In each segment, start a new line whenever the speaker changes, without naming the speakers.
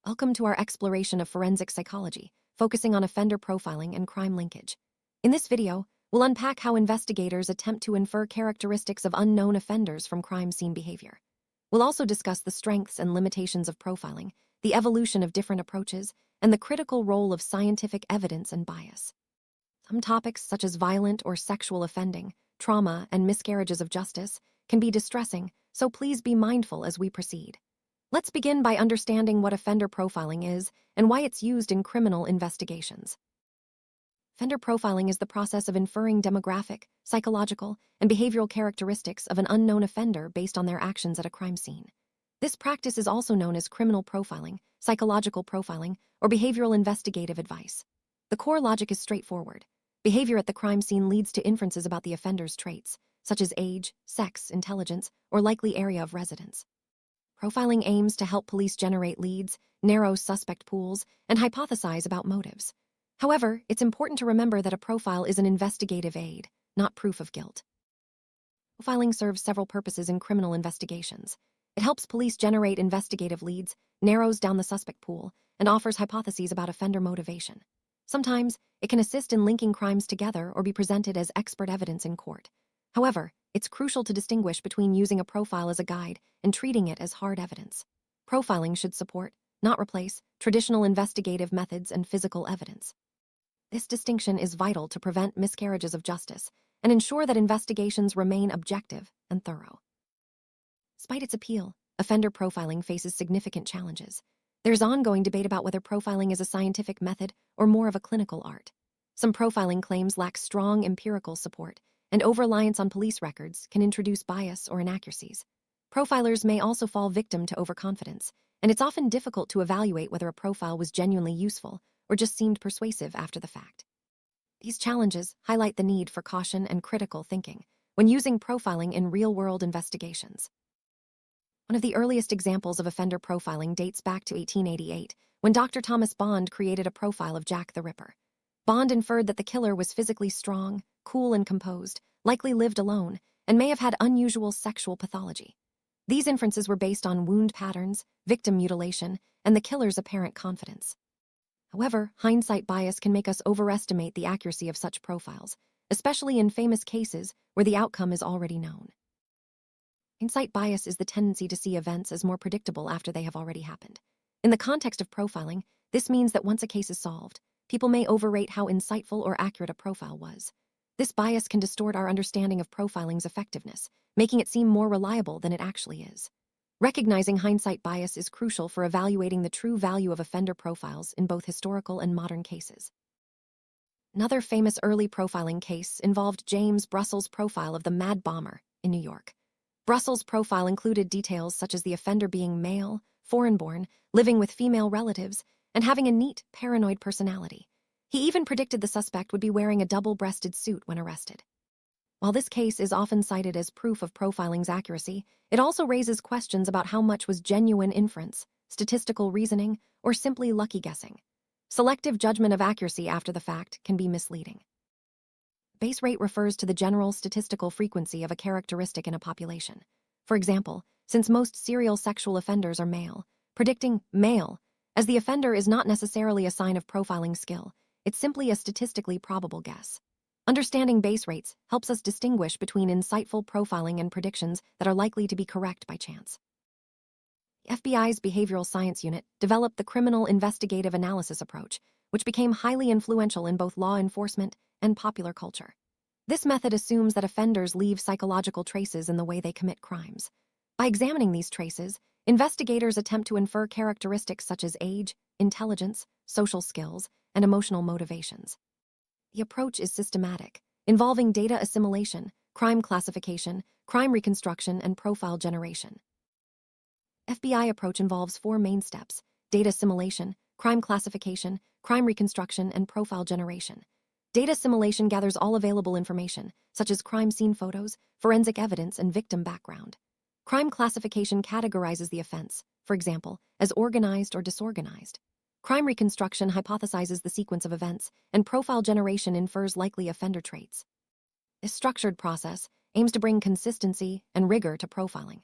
Welcome to our exploration of forensic psychology, focusing on offender profiling and crime linkage. In this video, we'll unpack how investigators attempt to infer characteristics of unknown offenders from crime scene behavior. We'll also discuss the strengths and limitations of profiling, the evolution of different approaches, and the critical role of scientific evidence and bias. Some topics, such as violent or sexual offending, trauma, and miscarriages of justice, can be distressing, so please be mindful as we proceed. Let's begin by understanding what offender profiling is and why it's used in criminal investigations. Offender profiling is the process of inferring demographic, psychological, and behavioral characteristics of an unknown offender based on their actions at a crime scene. This practice is also known as criminal profiling, psychological profiling, or behavioral investigative advice. The core logic is straightforward. Behavior at the crime scene leads to inferences about the offender's traits, such as age, sex, intelligence, or likely area of residence. Profiling aims to help police generate leads, narrow suspect pools, and hypothesize about motives. However, it's important to remember that a profile is an investigative aid, not proof of guilt. Profiling serves several purposes in criminal investigations. It helps police generate investigative leads, narrows down the suspect pool, and offers hypotheses about offender motivation. Sometimes, it can assist in linking crimes together or be presented as expert evidence in court. However, it's crucial to distinguish between using a profile as a guide and treating it as hard evidence. Profiling should support, not replace, traditional investigative methods and physical evidence. This distinction is vital to prevent miscarriages of justice and ensure that investigations remain objective and thorough. Despite its appeal, offender profiling faces significant challenges. There's ongoing debate about whether profiling is a scientific method or more of a clinical art. Some profiling claims lack strong empirical support, and over-reliance on police records can introduce bias or inaccuracies. Profilers may also fall victim to overconfidence, and it's often difficult to evaluate whether a profile was genuinely useful or just seemed persuasive after the fact. These challenges highlight the need for caution and critical thinking when using profiling in real-world investigations. One of the earliest examples of offender profiling dates back to 1888, when Dr. Thomas Bond created a profile of Jack the Ripper. Bond inferred that the killer was physically strong, cool and composed, likely lived alone, and may have had unusual sexual pathology. These inferences were based on wound patterns, victim mutilation, and the killer's apparent confidence. However, hindsight bias can make us overestimate the accuracy of such profiles, especially in famous cases where the outcome is already known. Hindsight bias is the tendency to see events as more predictable after they have already happened. In the context of profiling, this means that once a case is solved, people may overrate how insightful or accurate a profile was. This bias can distort our understanding of profiling's effectiveness, making it seem more reliable than it actually is. Recognizing hindsight bias is crucial for evaluating the true value of offender profiles in both historical and modern cases. Another famous early profiling case involved James Brussels' profile of the Mad Bomber in New York. Brussels' profile included details such as the offender being male, foreign-born, living with female relatives, and having a neat, paranoid personality. He even predicted the suspect would be wearing a double-breasted suit when arrested. While this case is often cited as proof of profiling's accuracy, it also raises questions about how much was genuine inference, statistical reasoning, or simply lucky guessing. Selective judgment of accuracy after the fact can be misleading. Base rate refers to the general statistical frequency of a characteristic in a population. For example, since most serial sexual offenders are male, predicting male as the offender is not necessarily a sign of profiling skill. It's simply a statistically probable guess. Understanding base rates helps us distinguish between insightful profiling and predictions that are likely to be correct by chance. The FBI's Behavioral Science Unit developed the Criminal Investigative Analysis approach, which became highly influential in both law enforcement and popular culture. This method assumes that offenders leave psychological traces in the way they commit crimes. By examining these traces, investigators attempt to infer characteristics such as age, intelligence, social skills, and emotional motivations. The approach is systematic, involving data assimilation, crime classification, crime reconstruction, and profile generation. FBI approach involves four main steps: data assimilation, crime classification, crime reconstruction, and profile generation. Data assimilation gathers all available information, such as crime scene photos, forensic evidence, and victim background. Crime classification categorizes the offense, for example, as organized or disorganized. Crime reconstruction hypothesizes the sequence of events, and profile generation infers likely offender traits. This structured process aims to bring consistency and rigor to profiling.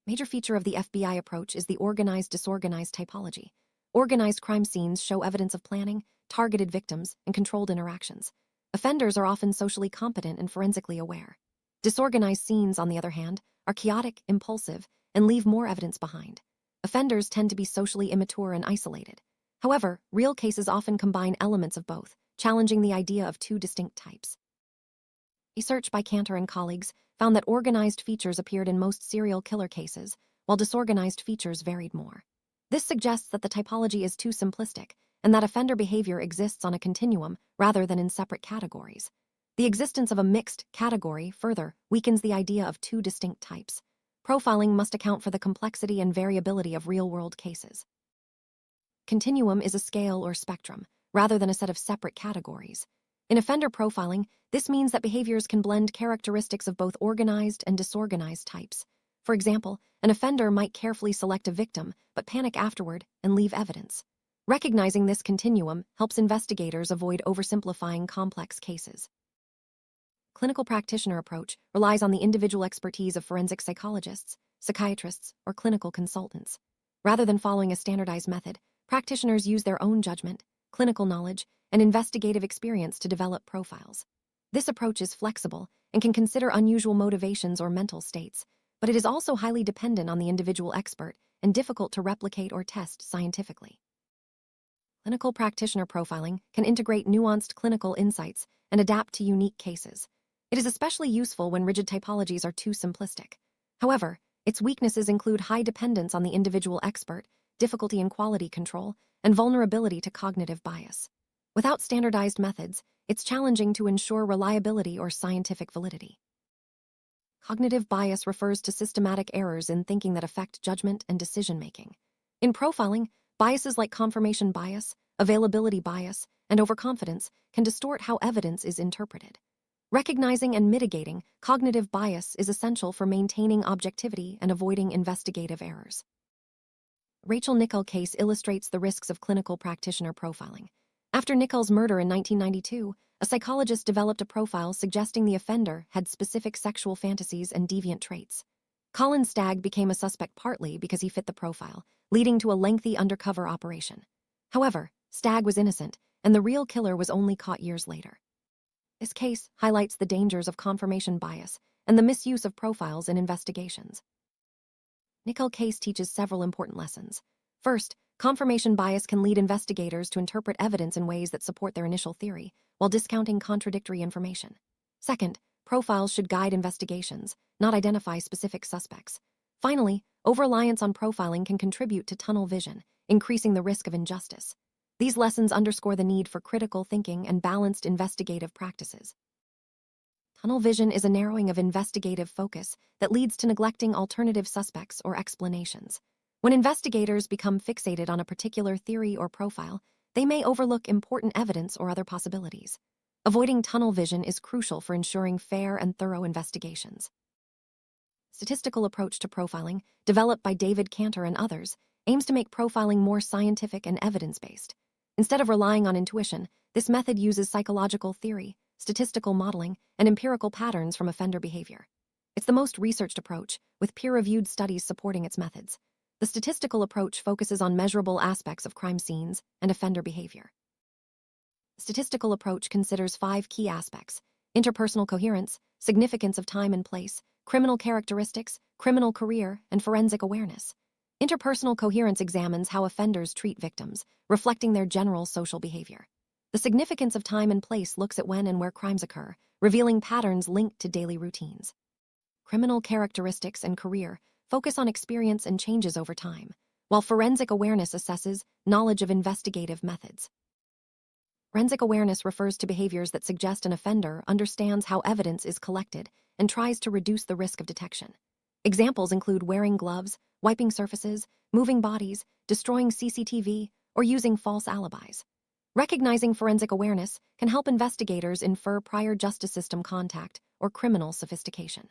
Major feature of the FBI approach is the organized-disorganized typology. Organized crime scenes show evidence of planning, targeted victims, and controlled interactions. Offenders are often socially competent and forensically aware. Disorganized scenes, on the other hand, are chaotic, impulsive, and leave more evidence behind. Offenders tend to be socially immature and isolated. However, real cases often combine elements of both, challenging the idea of two distinct types. A search by Cantor and colleagues found that organized features appeared in most serial killer cases, while disorganized features varied more. This suggests that the typology is too simplistic, and that offender behavior exists on a continuum rather than in separate categories. The existence of a mixed category further weakens the idea of two distinct types. Profiling must account for the complexity and variability of real-world cases. Continuum is a scale or spectrum, rather than a set of separate categories. In offender profiling, this means that behaviors can blend characteristics of both organized and disorganized types. For example, an offender might carefully select a victim, but panic afterward and leave evidence. Recognizing this continuum helps investigators avoid oversimplifying complex cases. Clinical practitioner approach relies on the individual expertise of forensic psychologists, psychiatrists, or clinical consultants. Rather than following a standardized method, practitioners use their own judgment, clinical knowledge, and investigative experience to develop profiles. This approach is flexible and can consider unusual motivations or mental states, but it is also highly dependent on the individual expert and difficult to replicate or test scientifically. Clinical practitioner profiling can integrate nuanced clinical insights and adapt to unique cases. It is especially useful when rigid typologies are too simplistic. However, its weaknesses include high dependence on the individual expert, difficulty in quality control, and vulnerability to cognitive bias. Without standardized methods, it's challenging to ensure reliability or scientific validity. Cognitive bias refers to systematic errors in thinking that affect judgment and decision-making. In profiling, biases like confirmation bias, availability bias, and overconfidence can distort how evidence is interpreted. Recognizing and mitigating cognitive bias is essential for maintaining objectivity and avoiding investigative errors. Rachel Nichols case illustrates the risks of clinical practitioner profiling. After Nichols' murder in 1992, a psychologist developed a profile suggesting the offender had specific sexual fantasies and deviant traits. Colin Stagg became a suspect partly because he fit the profile, leading to a lengthy undercover operation. However, Stagg was innocent, and the real killer was only caught years later. This case highlights the dangers of confirmation bias and the misuse of profiles in investigations. Nichols' case teaches several important lessons. First, confirmation bias can lead investigators to interpret evidence in ways that support their initial theory, while discounting contradictory information. Second, profiles should guide investigations, not identify specific suspects. Finally, over-reliance on profiling can contribute to tunnel vision, increasing the risk of injustice. These lessons underscore the need for critical thinking and balanced investigative practices. Tunnel vision is a narrowing of investigative focus that leads to neglecting alternative suspects or explanations. When investigators become fixated on a particular theory or profile, they may overlook important evidence or other possibilities. Avoiding tunnel vision is crucial for ensuring fair and thorough investigations. Statistical approach to profiling, developed by David Cantor and others, aims to make profiling more scientific and evidence-based. Instead of relying on intuition, this method uses psychological theory, statistical modeling, and empirical patterns from offender behavior. It's the most researched approach, with peer-reviewed studies supporting its methods. The statistical approach focuses on measurable aspects of crime scenes and offender behavior. The statistical approach considers 5 key aspects: interpersonal coherence, significance of time and place, criminal characteristics, criminal career, and forensic awareness. Interpersonal coherence examines how offenders treat victims, reflecting their general social behavior. The significance of time and place looks at when and where crimes occur, revealing patterns linked to daily routines. Criminal characteristics and career focus on experience and changes over time, while forensic awareness assesses knowledge of investigative methods. Forensic awareness refers to behaviors that suggest an offender understands how evidence is collected and tries to reduce the risk of detection. Examples include wearing gloves, wiping surfaces, moving bodies, destroying CCTV, or using false alibis. Recognizing forensic awareness can help investigators infer prior justice system contact or criminal sophistication.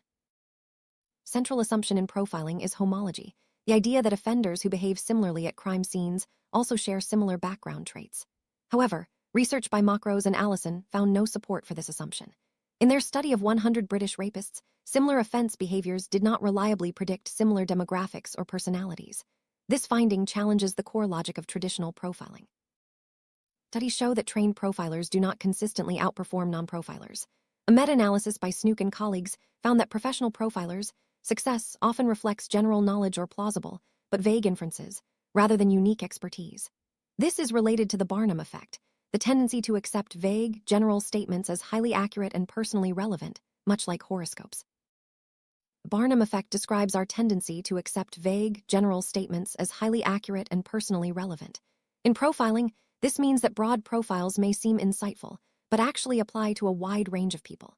Central assumption in profiling is homology, the idea that offenders who behave similarly at crime scenes also share similar background traits. However, research by Makros and Allison found no support for this assumption. In their study of 100 British rapists, similar offense behaviors did not reliably predict similar demographics or personalities. This finding challenges the core logic of traditional profiling. Studies show that trained profilers do not consistently outperform non-profilers. A meta-analysis by Snook and colleagues found that professional profilers' success often reflects general knowledge or plausible, but vague inferences, rather than unique expertise. This is related to the Barnum effect, the tendency to accept vague, general statements as highly accurate and personally relevant, much like horoscopes. The Barnum effect describes our tendency to accept vague, general statements as highly accurate and personally relevant. In profiling, this means that broad profiles may seem insightful, but actually apply to a wide range of people.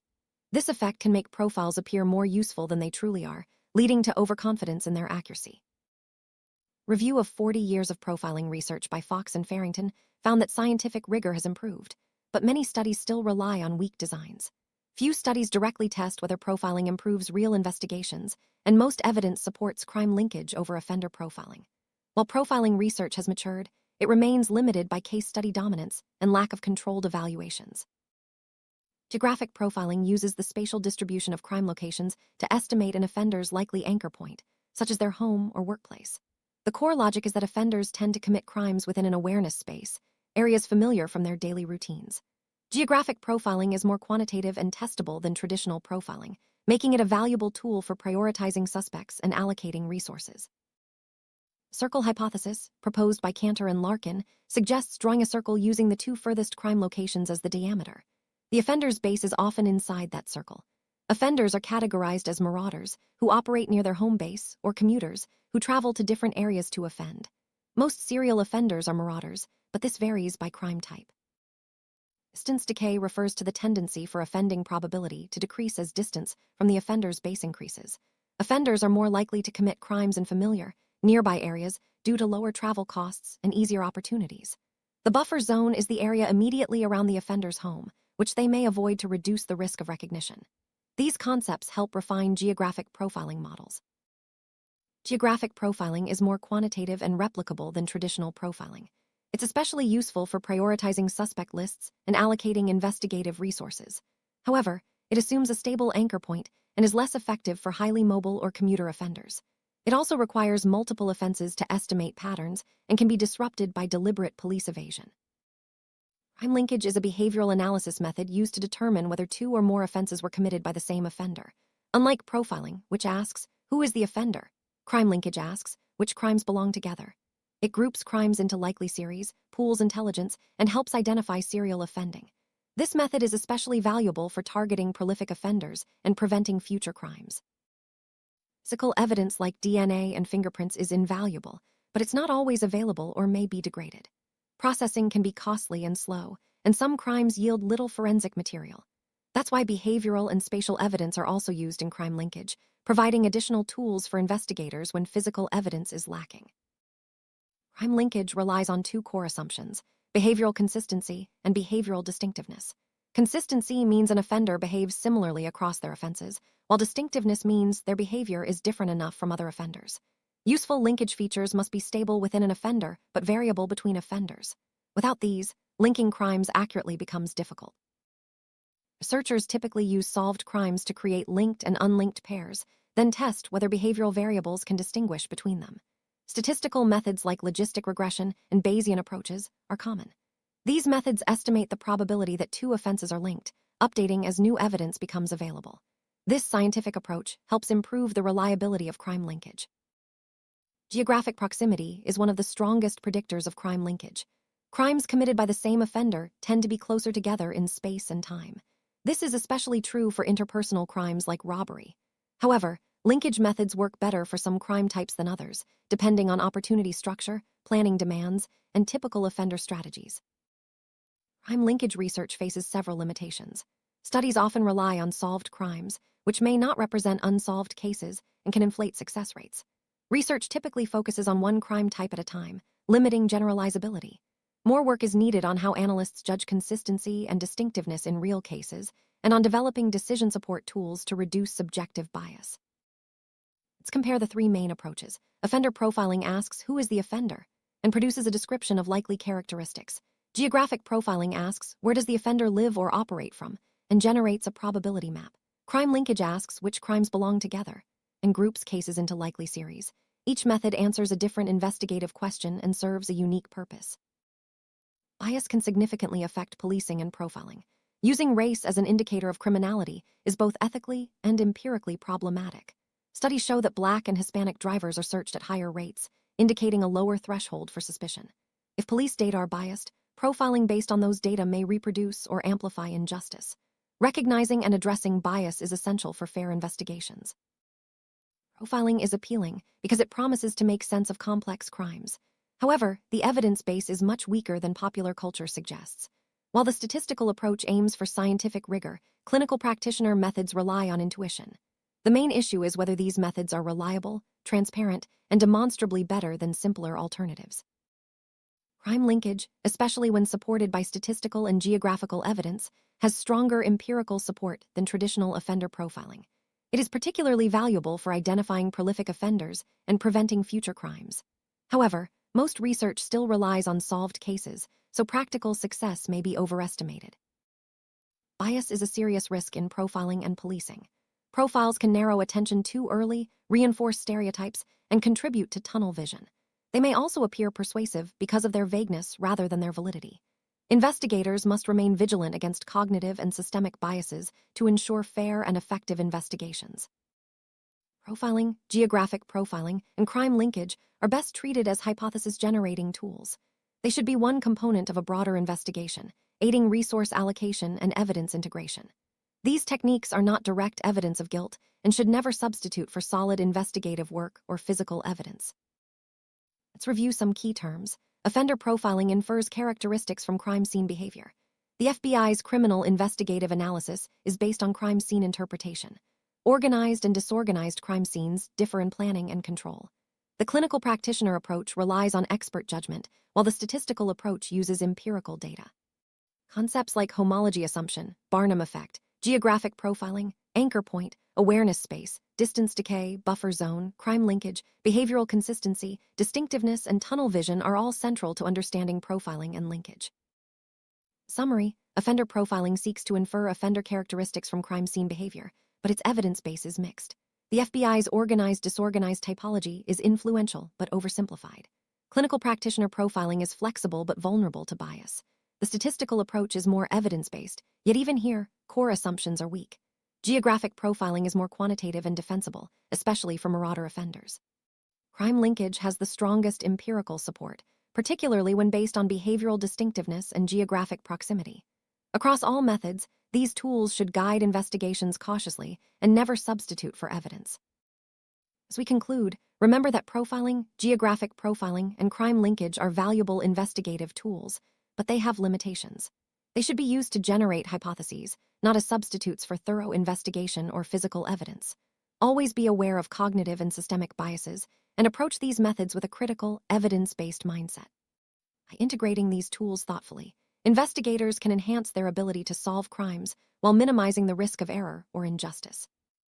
This effect can make profiles appear more useful than they truly are, leading to overconfidence in their accuracy. Review of 40 years of profiling research by Fox and Farrington found that scientific rigor has improved, but many studies still rely on weak designs. Few studies directly test whether profiling improves real investigations, and most evidence supports crime linkage over offender profiling. While profiling research has matured, it remains limited by case study dominance and lack of controlled evaluations. Geographic profiling uses the spatial distribution of crime locations to estimate an offender's likely anchor point, such as their home or workplace. The core logic is that offenders tend to commit crimes within an awareness space, areas familiar from their daily routines. Geographic profiling is more quantitative and testable than traditional profiling, making it a valuable tool for prioritizing suspects and allocating resources. Circle hypothesis, proposed by Cantor and Larkin, suggests drawing a circle using the two furthest crime locations as the diameter. The offender's base is often inside that circle. Offenders are categorized as marauders, who operate near their home base, or commuters, who travel to different areas to offend. Most serial offenders are marauders, but this varies by crime type. Distance decay refers to the tendency for offending probability to decrease as distance from the offender's base increases. Offenders are more likely to commit crimes in familiar, nearby areas due to lower travel costs and easier opportunities. The buffer zone is the area immediately around the offender's home, which they may avoid to reduce the risk of recognition. These concepts help refine geographic profiling models. Geographic profiling is more quantitative and replicable than traditional profiling. It's especially useful for prioritizing suspect lists and allocating investigative resources. However, it assumes a stable anchor point and is less effective for highly mobile or commuter offenders. It also requires multiple offenses to estimate patterns and can be disrupted by deliberate police evasion. Crime linkage is a behavioral analysis method used to determine whether two or more offenses were committed by the same offender. Unlike profiling, which asks, who is the offender? Crime linkage asks, which crimes belong together? It groups crimes into likely series, pools intelligence, and helps identify serial offending. This method is especially valuable for targeting prolific offenders and preventing future crimes. Physical evidence like DNA and fingerprints is invaluable, but it's not always available or may be degraded. Processing can be costly and slow, and some crimes yield little forensic material. That's why behavioral and spatial evidence are also used in crime linkage, providing additional tools for investigators when physical evidence is lacking. Crime linkage relies on two core assumptions: behavioral consistency and behavioral distinctiveness. Consistency means an offender behaves similarly across their offenses, while distinctiveness means their behavior is different enough from other offenders. Useful linkage features must be stable within an offender, but variable between offenders. Without these, linking crimes accurately becomes difficult. Researchers typically use solved crimes to create linked and unlinked pairs, then test whether behavioral variables can distinguish between them. Statistical methods like logistic regression and Bayesian approaches are common. These methods estimate the probability that two offenses are linked, updating as new evidence becomes available. This scientific approach helps improve the reliability of crime linkage. Geographic proximity is one of the strongest predictors of crime linkage. Crimes committed by the same offender tend to be closer together in space and time. This is especially true for interpersonal crimes like robbery. However, linkage methods work better for some crime types than others, depending on opportunity structure, planning demands, and typical offender strategies. Crime linkage research faces several limitations. Studies often rely on solved crimes, which may not represent unsolved cases and can inflate success rates. Research typically focuses on one crime type at a time, limiting generalizability. More work is needed on how analysts judge consistency and distinctiveness in real cases, and on developing decision support tools to reduce subjective bias. Let's compare the three main approaches. Offender profiling asks, who is the offender, and produces a description of likely characteristics. Geographic profiling asks, where does the offender live or operate from, and generates a probability map. Crime linkage asks which crimes belong together and groups cases into likely series. Each method answers a different investigative question and serves a unique purpose. Bias can significantly affect policing and profiling. Using race as an indicator of criminality is both ethically and empirically problematic. Studies show that Black and Hispanic drivers are searched at higher rates, indicating a lower threshold for suspicion. If police data are biased, profiling based on those data may reproduce or amplify injustice. Recognizing and addressing bias is essential for fair investigations. Profiling is appealing because it promises to make sense of complex crimes. However, the evidence base is much weaker than popular culture suggests. While the statistical approach aims for scientific rigor, clinical practitioner methods rely on intuition. The main issue is whether these methods are reliable, transparent, and demonstrably better than simpler alternatives. Crime linkage, especially when supported by statistical and geographical evidence, has stronger empirical support than traditional offender profiling. It is particularly valuable for identifying prolific offenders and preventing future crimes. However, most research still relies on solved cases, so practical success may be overestimated. Bias is a serious risk in profiling and policing. Profiles can narrow attention too early, reinforce stereotypes, and contribute to tunnel vision. They may also appear persuasive because of their vagueness rather than their validity. Investigators must remain vigilant against cognitive and systemic biases to ensure fair and effective investigations. Profiling, geographic profiling, and crime linkage are best treated as hypothesis-generating tools. They should be one component of a broader investigation, aiding resource allocation and evidence integration. These techniques are not direct evidence of guilt and should never substitute for solid investigative work or physical evidence. Let's review some key terms. Offender profiling infers characteristics from crime scene behavior. The FBI's criminal investigative analysis is based on crime scene interpretation. Organized and disorganized crime scenes differ in planning and control. The clinical practitioner approach relies on expert judgment, while the statistical approach uses empirical data. Concepts like homology assumption, Barnum effect, geographic profiling, anchor point, awareness space, distance decay, buffer zone, crime linkage, behavioral consistency, distinctiveness, and tunnel vision are all central to understanding profiling and linkage. Summary: offender profiling seeks to infer offender characteristics from crime scene behavior, but its evidence base is mixed. The FBI's organized-disorganized typology is influential but oversimplified. Clinical practitioner profiling is flexible but vulnerable to bias. The statistical approach is more evidence-based, yet even here, core assumptions are weak. Geographic profiling is more quantitative and defensible, especially for marauder offenders. Crime linkage has the strongest empirical support, particularly when based on behavioral distinctiveness and geographic proximity. Across all methods, these tools should guide investigations cautiously and never substitute for evidence. As we conclude, remember that profiling, geographic profiling, and crime linkage are valuable investigative tools, but they have limitations. They should be used to generate hypotheses, not as substitutes for thorough investigation or physical evidence. Always be aware of cognitive and systemic biases and approach these methods with a critical, evidence-based mindset. By integrating these tools thoughtfully, investigators can enhance their ability to solve crimes while minimizing the risk of error or injustice.